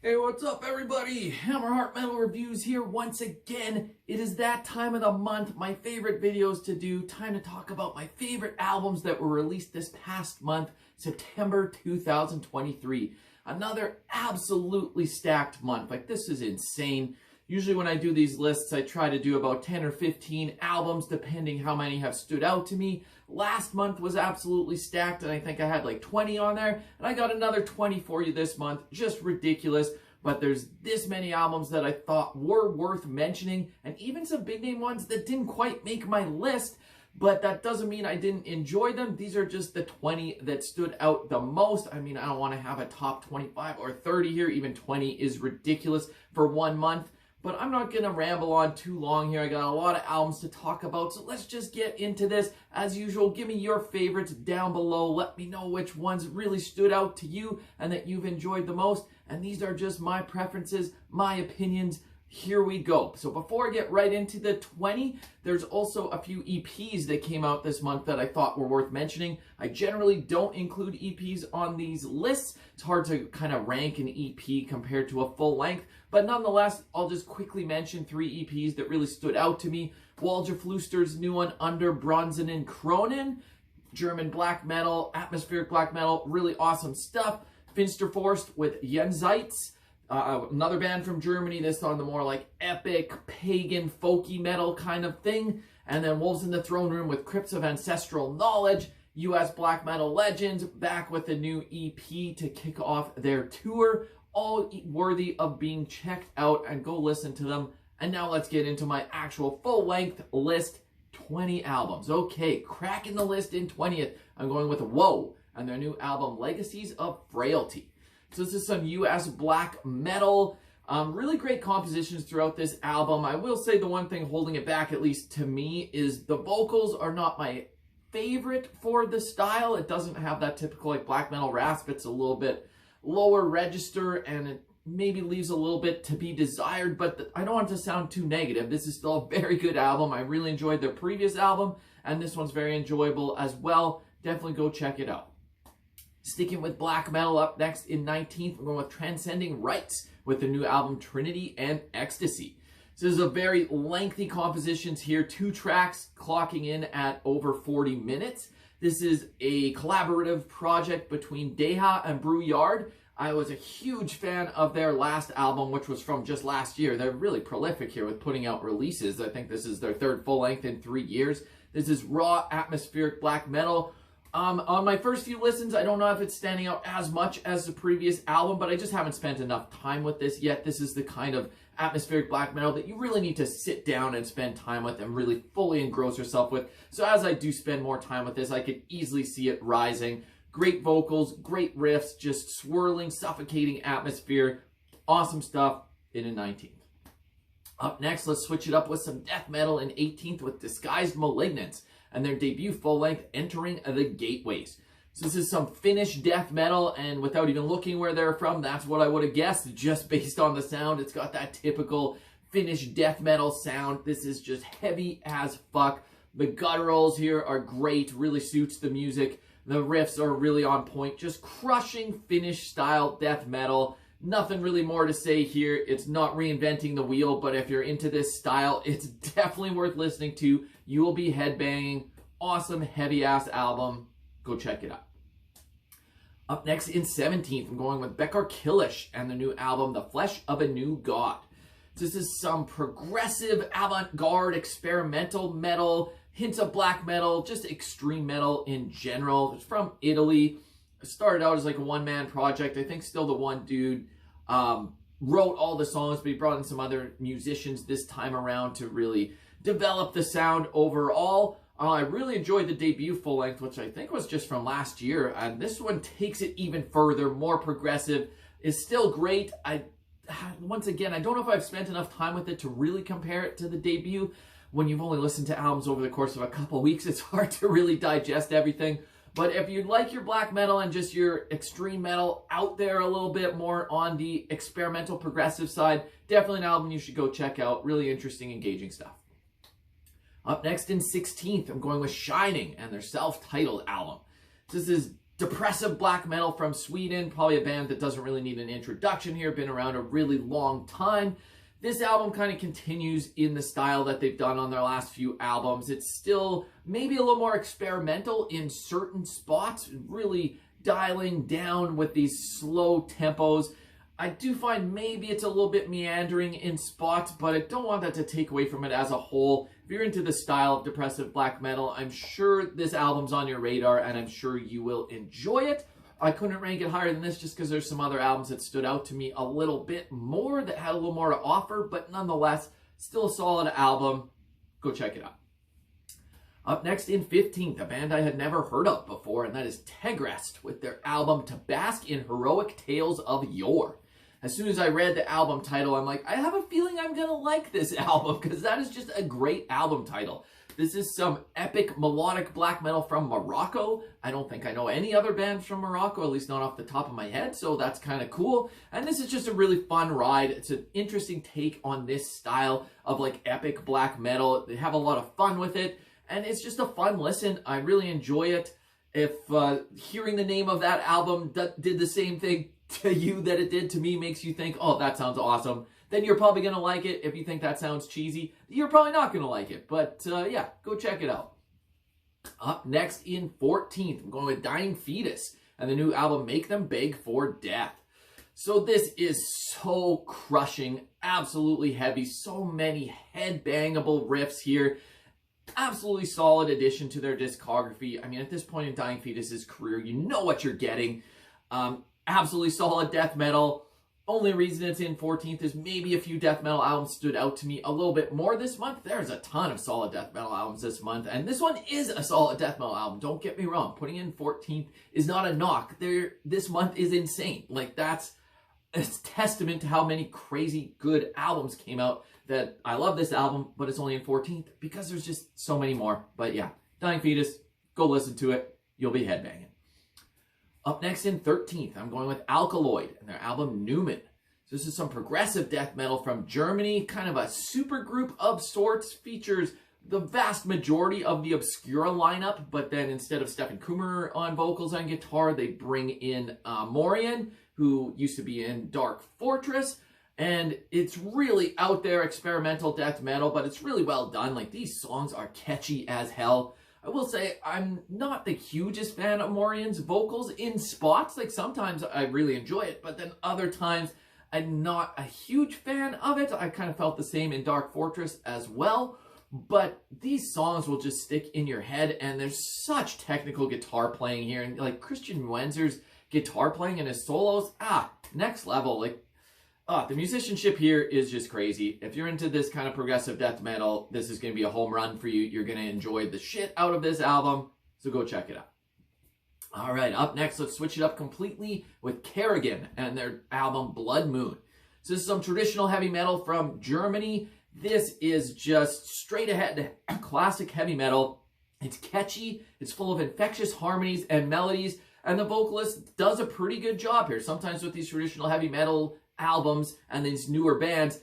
Hey, what's up everybody? Hammerheart Metal Reviews here once again. It is that time of the month, my favorite videos to do. Time to talk about my favorite albums that were released this past month, September 2023. Another absolutely stacked month. Like, this is insane. Usually when I do these lists, I try to do about 10 or 15 albums, depending how many have stood out to me. Last month was absolutely stacked, and I think I had like 20 on there, and I got another 20 for you this month. Just ridiculous, but there's this many albums that I thought were worth mentioning, and even some big name ones that didn't quite make my list, but that doesn't mean I didn't enjoy them. These are just the 20 that stood out the most. I mean, I don't want to have a top 25 or 30 here. Even 20 is ridiculous for 1 month. But I'm not going to ramble on too long here. I got a lot of albums to talk about, so let's just get into this. As usual, give me your favorites down below. Let me know which ones really stood out to you and that you've enjoyed the most. And these are just my preferences, my opinions. Here we go. So before I get right into the 20, there's also a few EPs that came out this month that I thought were worth mentioning. I generally don't include EPs on these lists. It's hard to kind of rank an EP compared to a full length, but nonetheless, I'll just quickly mention 3 EPs that really stood out to me. Walgerflüster's new one, Under Bronzen and Kronen, German black metal, atmospheric black metal, really awesome stuff. Finsterforst with Jenseits. Another band from Germany, this on the more like epic, pagan, folky metal kind of thing. And then Wolves in the Throne Room with Crypts of Ancestral Knowledge. US black metal legends back with a new EP to kick off their tour. All worthy of being checked out, and go listen to them. And now let's get into my actual full-length list, 20 albums. Okay, cracking the list in 20th, I'm going with Woe and their new album, Legacies of Frailty. So this is some US black metal. Really great compositions throughout this album. I will say the one thing holding it back, at least to me, is the vocals are not my favorite for the style. It doesn't have that typical like black metal rasp. It's a little bit lower register, and it maybe leaves a little bit to be desired, but I don't want it to sound too negative. This is still a very good album. I really enjoyed their previous album, and this one's very enjoyable as well. Definitely go check it out. Sticking with black metal, up next in 19th, we're going with Transcending Rites with the new album Trinity and Ecstasy. So this is a very lengthy compositions here, 2 tracks clocking in at over 40 minutes. This is a collaborative project between Deha and Brouillard. I was a huge fan of their last album, which was from just last year. They're really prolific here with putting out releases. I think this is their 3rd full length in 3 years. This is raw atmospheric black metal. On my first few listens, I don't know if it's standing out as much as the previous album, but I just haven't spent enough time with this yet. This is the kind of atmospheric black metal that you really need to sit down and spend time with and really fully engross yourself with. So as I do spend more time with this, I could easily see it rising. Great vocals, great riffs, just swirling, suffocating atmosphere. Awesome stuff in a 19th. Up next, let's switch it up with some death metal in 18th with Disguised Malignance and their debut full-length, Entering the Gateways. So this is some Finnish death metal, and without even looking where they're from, that's what I would have guessed just based on the sound. It's got that typical Finnish death metal sound. This is just heavy as fuck. The gutturals here are great, really suits the music. The riffs are really on point, just crushing Finnish-style death metal. Nothing really more to say here. It's not reinventing the wheel, but if you're into this style, it's definitely worth listening to. You will be headbanging. Awesome, heavy-ass album. Go check it out. Up next in 17th, I'm going with Bekor Qilish and the new album, The Flesh of a New God. This is some progressive, avant-garde, experimental metal, hints of black metal, just extreme metal in general. It's from Italy. It started out as like a one-man project. I think still the one dude wrote all the songs, but he brought in some other musicians this time around to really develop the sound overall. I really enjoyed the debut full length, which I think was just from last year, and this one takes it even further, more progressive. Is still great. Once again, I don't know if I've spent enough time with it to really compare it to the debut. When you've only listened to albums over the course of a couple weeks, it's hard to really digest everything. But if you like your black metal and just your extreme metal out there a little bit more on the experimental progressive side, definitely an album you should go check out. Really interesting, engaging stuff. Up next in 16th, I'm going with Shining and their self-titled album. This is Depressive black metal from Sweden, probably a band that doesn't really need an introduction here, been around a really long time. This album kind of continues in the style that they've done on their last few albums. It's still maybe a little more experimental in certain spots, really dialing down with these slow tempos. I do find maybe it's a little bit meandering in spots, but I don't want that to take away from it as a whole. If you're into the style of depressive black metal, I'm sure this album's on your radar, and I'm sure you will enjoy it. I couldn't rank it higher than this just because there's some other albums that stood out to me a little bit more, that had a little more to offer, but nonetheless, still a solid album. Go check it out. Up next in 15th, a band I had never heard of before, and that is Tagrest with their album To Bask in Heroic Tales of Yore. As soon as I read the album title, I'm like, I have a feeling I'm going to like this album, because that is just a great album title. This is some epic melodic black metal from Morocco. I don't think I know any other bands from Morocco, at least not off the top of my head, so that's kind of cool. And this is just a really fun ride. It's an interesting take on this style of like epic black metal. They have a lot of fun with it, and it's just a fun listen. I really enjoy it. If hearing the name of that album did the same thing to you that it did to me, makes you think, oh, that sounds awesome, then you're probably going to like it. If you think that sounds cheesy, you're probably not going to like it. But yeah, go check it out. Up next in 14th, I'm going with Dying Fetus and the new album Make Them Beg for Death. So this is so crushing, absolutely heavy, so many head-bangable riffs here. Absolutely solid addition to their discography. I mean, at this point in Dying Fetus's career, you know what you're getting. Absolutely solid death metal. Only reason it's in 14th is maybe a few death metal albums stood out to me a little bit more this month. There's a ton of solid death metal albums this month, and this one is a solid death metal album. Don't get me wrong. Putting in 14th is not a knock. This month is insane. Like, that's a testament to how many crazy good albums came out, that I love this album, but it's only in 14th because there's just so many more. But yeah, Dying Fetus, go listen to it. You'll be headbanging. Up next in 13th, I'm going with Alkaloid and their album Numen. So this is some progressive death metal from Germany, kind of a super group of sorts, features the vast majority of the Obscura lineup, but then instead of Stefan Kummerer on vocals and guitar, they bring in Mori, who used to be in Dark Fortress, and it's really out there experimental death metal, but it's really well done. Like, these songs are catchy as hell. I will say I'm not the hugest fan of Mori's vocals in spots. Like, sometimes I really enjoy it, but then other times I'm not a huge fan of it. I kind of felt the same in Dark Fortress as well. But these songs will just stick in your head, and there's such technical guitar playing here. And like Christian Wenzer's guitar playing in his solos, next level. Like, the musicianship here is just crazy. If you're into this kind of progressive death metal, this is going to be a home run for you. You're going to enjoy the shit out of this album, so go check it out. All right, up next, let's switch it up completely with Kerrigan and their album Bloodmoon. So this is some traditional heavy metal from Germany. This is just straight ahead classic heavy metal. It's catchy, it's full of infectious harmonies and melodies, and the vocalist does a pretty good job here. Sometimes with these traditional heavy metal albums and these newer bands,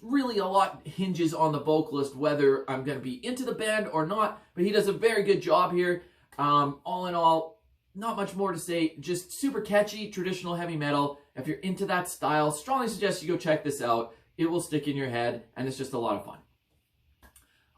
really a lot hinges on the vocalist, whether I'm going to be into the band or not, but he does a very good job here. All in all, not much more to say, just super catchy traditional heavy metal. If you're into that style, strongly suggest you go check this out. It will stick in your head, and it's just a lot of fun.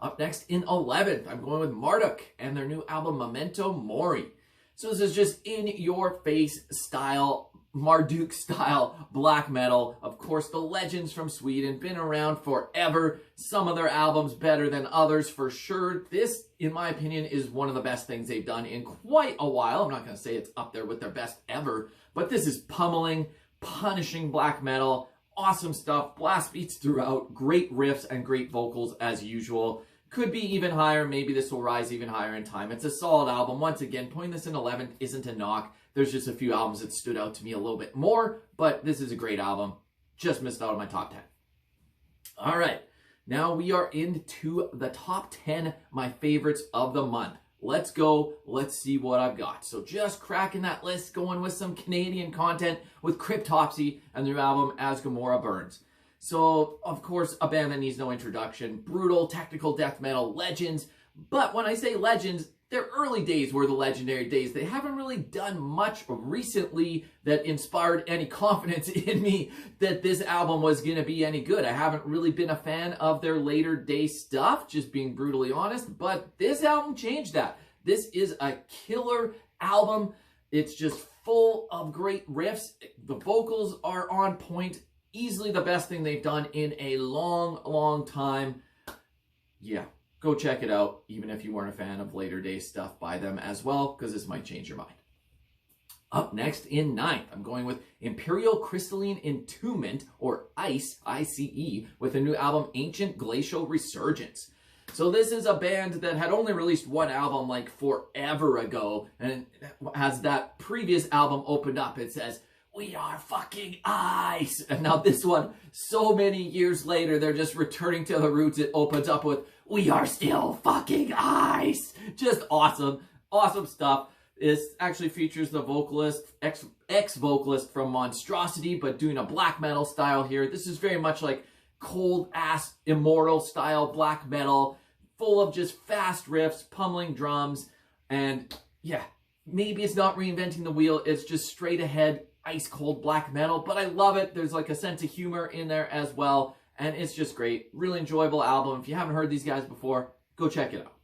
Up next in 11th, I'm going with Marduk and their new album Memento Mori. So this is just in-your-face style, Marduk style black metal. Of course, the legends from Sweden, been around forever. Some of their albums better than others for sure. This, in my opinion, is one of the best things they've done in quite a while. I'm not going to say it's up there with their best ever, but this is pummeling, punishing black metal. Awesome stuff, blast beats throughout, great riffs and great vocals as usual. Could be even higher, maybe this will rise even higher in time. It's a solid album. Once again, putting this in 11th isn't a knock. There's just a few albums that stood out to me a little bit more, but this is a great album. Just missed out on my top 10. All right, now we are into the top 10, my favorites of the month. Let's go. Let's see what I've got. So just cracking that list, going with some Canadian content with Cryptopsy and their album As Gomorrah Burns. So, of course, a band that needs no introduction. Brutal, technical death metal legends. But when I say legends, their early days were the legendary days. They haven't really done much recently that inspired any confidence in me that this album was going to be any good. I haven't really been a fan of their later day stuff, just being brutally honest, but this album changed that. This is a killer album. It's just full of great riffs. The vocals are on point. Easily the best thing they've done in a long, long time. Yeah. Go check it out, even if you weren't a fan of later day stuff by them as well, because this might change your mind. Up next in 9th, I'm going with Imperial Crystalline Entombment, or ICE, I-C-E, with a new album, Ancient Glacial Resurgence. So this is a band that had only released one album like forever ago, and as that previous album opened up, it says, "We are fucking ice." And now this one, so many years later, they're just returning to the roots. It opens up with, "We are still fucking ice." Just awesome. Awesome stuff. This actually features the vocalist, ex-vocalist from Monstrosity, but doing a black metal style here. This is very much like cold-ass, immortal style black metal, full of just fast riffs, pummeling drums, and yeah, maybe it's not reinventing the wheel. It's just straight ahead, ice-cold black metal, but I love it. There's like a sense of humor in there as well. And it's just great. Really enjoyable album. If you haven't heard these guys before, go check it out.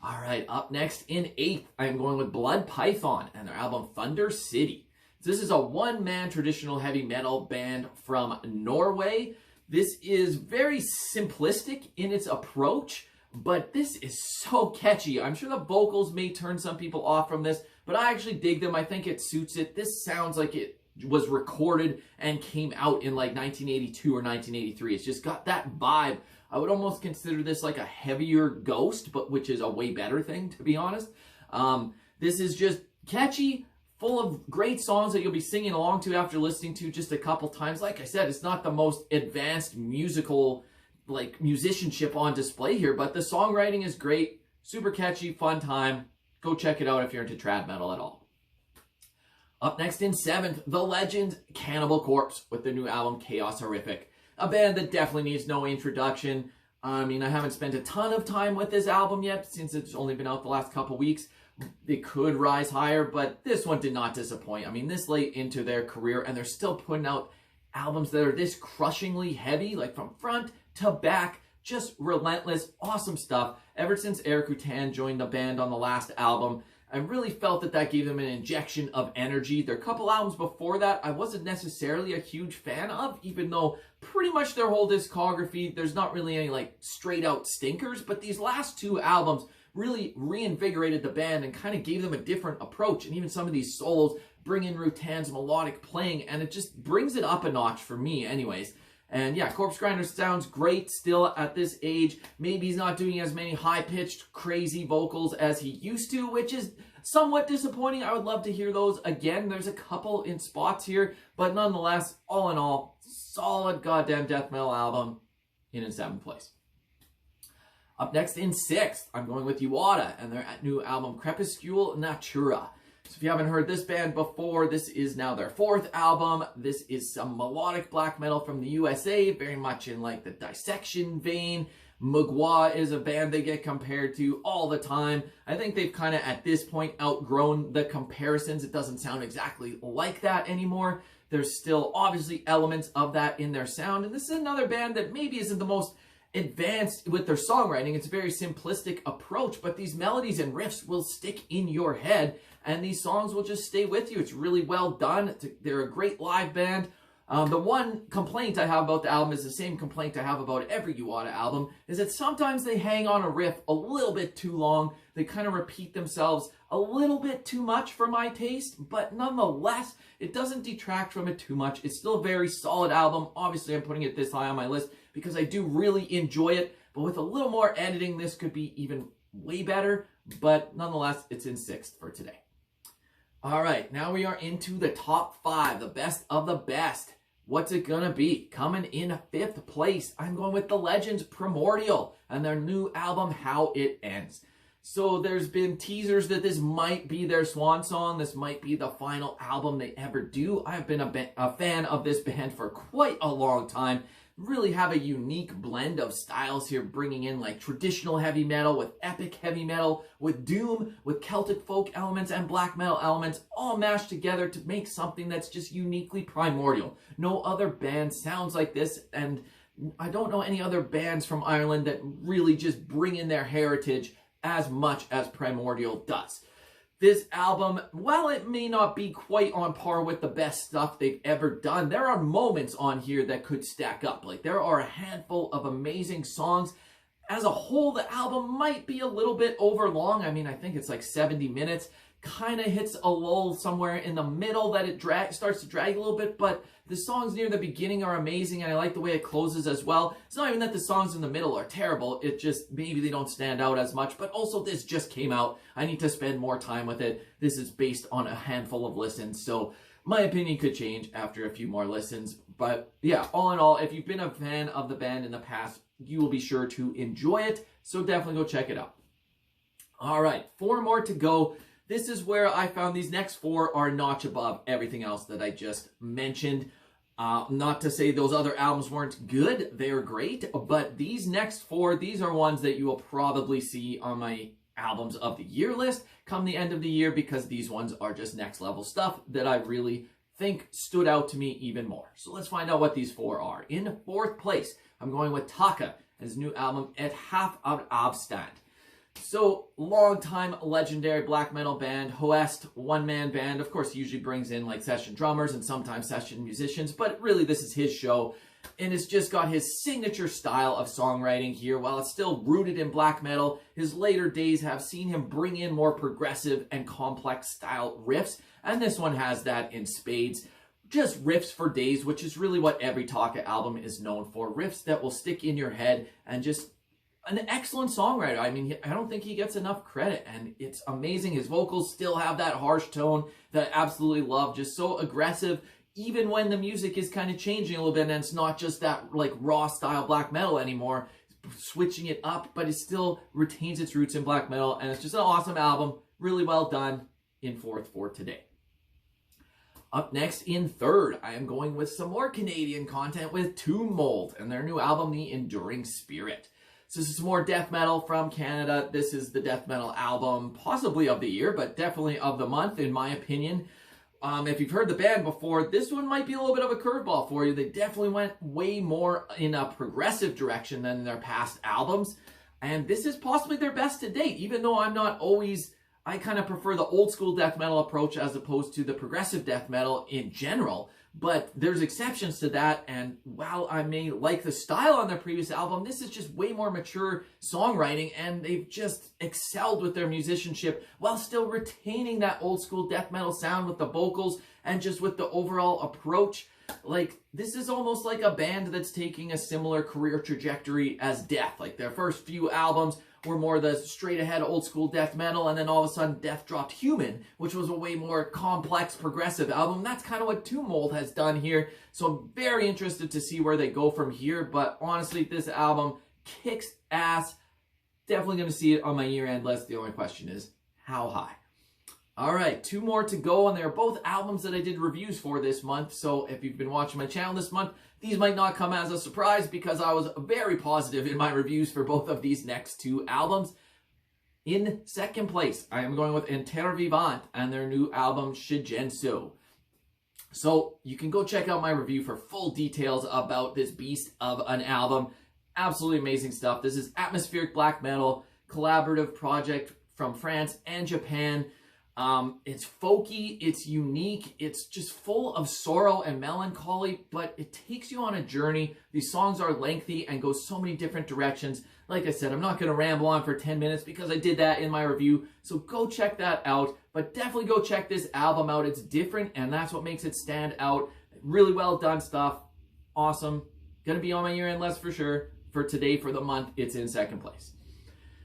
All right, up next in 8th, I'm going with Blood Python and their album Thunder City. This is a one-man traditional heavy metal band from Norway. This is very simplistic in its approach, but this is so catchy. I'm sure the vocals may turn some people off from this, but I actually dig them. I think it suits it. This sounds like it was recorded and came out in like 1982 or 1983. It's just got that vibe. I would almost consider this like a heavier Ghost, but which is a way better thing, to be honest. This is just catchy, full of great songs that you'll be singing along to after listening to just a couple times. Like I said, it's not the most advanced musical, like, musicianship on display here, but the songwriting is great, super catchy, fun time. Go check it out if you're into trad metal at all. Up next in 7th, the legend Cannibal Corpse with the new album Chaos Horrific. A band that definitely needs no introduction. I mean, I haven't spent a ton of time with this album yet since it's only been out the last couple weeks. It could rise higher, but this one did not disappoint. I mean, this late into their career, and they're still putting out albums that are this crushingly heavy, like from front to back, just relentless, awesome stuff. Ever since Eric Rutan joined the band on the last album, I really felt that that gave them an injection of energy. Their couple albums before that, I wasn't necessarily a huge fan of, even though pretty much their whole discography, there's not really any like straight out stinkers, but these last two albums really reinvigorated the band and kind of gave them a different approach. And even some of these solos bring in Rutan's melodic playing, and it just brings it up a notch for me anyways. And yeah, Corpse Grinder sounds great still at this age. Maybe he's not doing as many high-pitched, crazy vocals as he used to, which is somewhat disappointing. I would love to hear those again. There's a couple in spots here, but nonetheless, all in all, solid goddamn death metal album in 7th place. Up next in 6th, I'm going with Uada and their new album Crepuscule Natura. So if you haven't heard this band before, this is now their 4th album. This is some melodic black metal from the USA, very much in like the Dissection vein. Mugwa is a band they get compared to all the time. I think they've kind of at this point outgrown the comparisons. It doesn't sound exactly like that anymore. There's still obviously elements of that in their sound. And this is another band that maybe isn't the most advanced with their songwriting. It's a very simplistic approach, but these melodies and riffs will stick in your head, and these songs will just stay with you. It's really well done. They're a great live band. The one complaint I have about the album is the same complaint I have about every Uada album, is that sometimes they hang on a riff a little bit too long. They kind of repeat themselves a little bit too much for my taste, but nonetheless, it doesn't detract from it too much. It's still a very solid album. Obviously, I'm putting it this high on my list because I do really enjoy it, but with a little more editing, this could be even way better, but nonetheless, it's in 6th for today. All right, now we are into the top 5, the best of the best. What's it gonna be? Coming in 5th place, I'm going with the Legends Primordial and their new album, How It Ends. So there's been teasers that this might be their swan song. This might be the final album they ever do. I've been a fan of this band for quite a long time. really have a unique blend of styles here, bringing in like traditional heavy metal with epic heavy metal, with doom, with Celtic folk elements and black metal elements, all mashed together to make something that's just uniquely Primordial. No other band sounds like this, and I don't know any other bands from Ireland that really just bring in their heritage as much as Primordial does. This album, while it may not be quite on par with the best stuff they've ever done, there are moments on here that could stack up. Like, there are a handful of amazing songs. As a whole, the album might be a little bit over long. I mean, I think it's like 70 minutes. Kind of hits a lull somewhere in the middle that it starts to drag a little bit, but the songs near the beginning are amazing, and I like the way it closes as well. It's not even that the songs in the middle are terrible, it just, maybe they don't stand out as much, but also this just came out. I need to spend more time with it. This is based on a handful of listens, so my opinion could change after a few more listens. But yeah, all in all, if you've been a fan of the band in the past, you will be sure to enjoy it, so definitely go check it out. All right, 4 more to go. This is where I found these next 4 are a notch above everything else that I just mentioned. Not to say those other albums weren't good. They're great. But these next 4, these are ones that you will probably see on my albums of the year list come the end of the year, because these ones are just next level stuff that I really think stood out to me even more. So let's find out what these 4 are. In 4th place, I'm going with Taake and his new album, Et Half of Avstand. So, long-time legendary black metal band, Hoest, one-man band. Of course, he usually brings in like session drummers and sometimes session musicians, but really this is his show. And it's just got his signature style of songwriting here. While it's still rooted in black metal, his later days have seen him bring in more progressive and complex style riffs. And this one has that in spades. Just riffs for days, which is really what every Taake album is known for. Riffs that will stick in your head, and just an excellent songwriter. I mean, I don't think he gets enough credit, and it's amazing. His vocals still have that harsh tone that I absolutely love. Just so aggressive, even when the music is kind of changing a little bit, and it's not just that like raw style black metal anymore, switching it up, but it still retains its roots in black metal, and it's just an awesome album. Really well done. In 4th for today. Up next, in 3rd, I am going with some more Canadian content with Tumemold and their new album, The Enduring Spirit. So this is more death metal from Canada. This is the death metal album, possibly of the year, but definitely of the month, in my opinion. If you've heard the band before, this one might be a little bit of a curveball for you. They definitely went way more in a progressive direction than their past albums. And this is possibly their best to date, even though I kind of prefer the old school death metal approach as opposed to the progressive death metal in general. But there's exceptions to that, and while I may like the style on their previous album, this is just way more mature songwriting, and they've just excelled with their musicianship while still retaining that old school death metal sound with the vocals and just with the overall approach. Like, this is almost like a band that's taking a similar career trajectory as Death. Like, their first few albums were more the straight-ahead old-school death metal, and then all of a sudden Death dropped Human, which was a way more complex, progressive album. That's kind of what Tumemold has done here, so I'm very interested to see where they go from here, but honestly, this album kicks ass. Definitely going to see it on my year-end list. The only question is, how high? All right, 2 more to go, and they're both albums that I did reviews for this month, so if you've been watching my channel this month, these might not come as a surprise because I was very positive in my reviews for both of these next 2 albums. In 2nd place, I am going with Enterre Vivant and their new album, Shigenso. So you can go check out my review for full details about this beast of an album. Absolutely amazing stuff. This is atmospheric black metal, collaborative project from France and Japan. It's folky, it's unique, it's just full of sorrow and melancholy, but it takes you on a journey. These songs are lengthy and go so many different directions. Like I said, I'm not going to ramble on for 10 minutes because I did that in my review, so go check that out. But definitely go check this album out. It's different, and that's what makes it stand out. Really well done stuff. Awesome. Going to be on my year-end list for sure. For today, for the month, it's in 2nd place.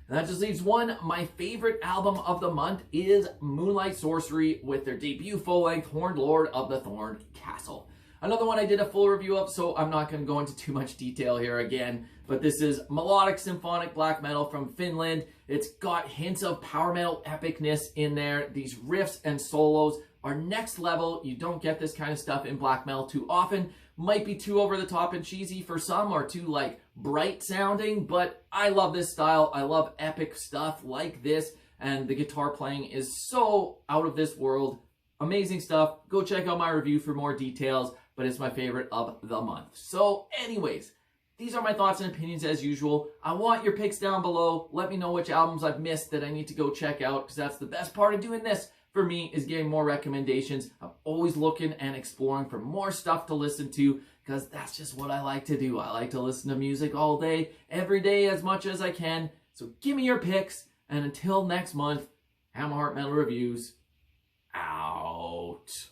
And that just leaves one. My favorite album of the month is Moonlight Sorcery with their debut full-length Horned Lord of the Thorned Castle. Another one I did a full review of, so I'm not going to go into too much detail here again. But this is melodic symphonic black metal from Finland. It's got hints of power metal epicness in there. These riffs and solos are next level. You don't get this kind of stuff in black metal too often. Might be too over the top and cheesy for some, or too like bright sounding, but I love this style. I love epic stuff like this, and the guitar playing is so out of this world. Amazing stuff. Go check out my review for more details, but it's my favorite of the month. So anyways, these are my thoughts and opinions as usual. I want your picks down below. Let me know which albums I've missed that I need to go check out, because that's the best part of doing this for me, is getting more recommendations. I'm always looking and exploring for more stuff to listen to, because that's just what I like to do. I like to listen to music all day, every day, as much as I can. So give me your picks, and until next month, Hammer Heart Metal Reviews out.